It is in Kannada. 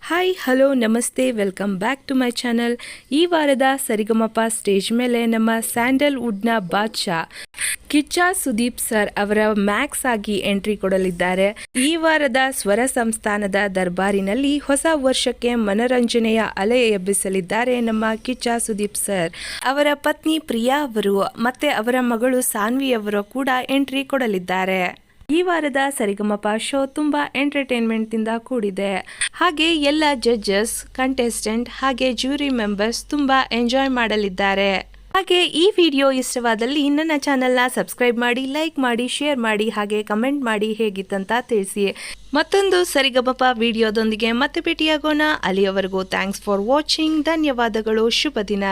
ಹಾಯ್ ಹಲೋ ನಮಸ್ತೆ welcome back to my channel. ಈ ವಾರದ ಸರಿಗಮಪ ಸ್ಟೇಜ್ ಮೇಲೆ ನಮ್ಮ ಸ್ಯಾಂಡಲ್ವುಡ್ನ ಬಾದ್ಶಾ ಕಿಚ್ಚ ಸುದೀಪ್ ಸರ್ ಅವರ ಮ್ಯಾಕ್ಸ್ ಆಗಿ ಎಂಟ್ರಿ ಕೊಡಲಿದ್ದಾರೆ. ಈ ವಾರದ ಸ್ವರ ಸಂಸ್ಥಾನದ ದರ್ಬಾರಿನಲ್ಲಿ ಹೊಸ ವರ್ಷಕ್ಕೆ ಮನರಂಜನೆಯ ಅಲೆ ಎಬ್ಬಿಸಲಿದ್ದಾರೆ ನಮ್ಮ ಕಿಚ್ಚ ಸುದೀಪ್ ಸರ್. ಅವರ ಪತ್ನಿ ಪ್ರಿಯಾ ಅವರು ಮತ್ತೆ ಅವರ ಮಗಳು ಸಾನ್ವಿ ಅವರು ಕೂಡ ಎಂಟ್ರಿ ಕೊಡಲಿದ್ದಾರೆ. ಈ ವಾರದ ಸರಿಗಮಪ ಶೋ ತುಂಬಾ ಎಂಟರ್ಟೈನ್ಮೆಂಟ್ನಿಂದ ಕೂಡಿದೆ. ಹಾಗೆ ಎಲ್ಲ ಜಡ್ಜಸ್, ಕಂಟೆಸ್ಟೆಂಟ್ ಹಾಗೆ ಜ್ಯೂರಿ ಮೆಂಬರ್ಸ್ ತುಂಬಾ ಎಂಜಾಯ್ ಮಾಡಲಿದ್ದಾರೆ. ಹಾಗೆ ಈ ವಿಡಿಯೋ ಇಷ್ಟವಾದಲ್ಲಿ ನನ್ನ ಚಾನೆಲ್ನ ಸಬ್ಸ್ಕ್ರೈಬ್ ಮಾಡಿ, ಲೈಕ್ ಮಾಡಿ, ಶೇರ್ ಮಾಡಿ, ಹಾಗೆ ಕಮೆಂಟ್ ಮಾಡಿ ಹೇಗಿತ್ತಂತ ತಿಳಿಸಿ. ಮತ್ತೊಂದು ಸರಿಗಮಪ ವಿಡಿಯೋದೊಂದಿಗೆ ಮತ್ತೆ ಭೇಟಿಯಾಗೋಣ. ಅಲ್ಲಿಯವರೆಗೂ ಥ್ಯಾಂಕ್ಸ್ ಫಾರ್ ವಾಚಿಂಗ್. ಧನ್ಯವಾದಗಳು. ಶುಭ ದಿನ.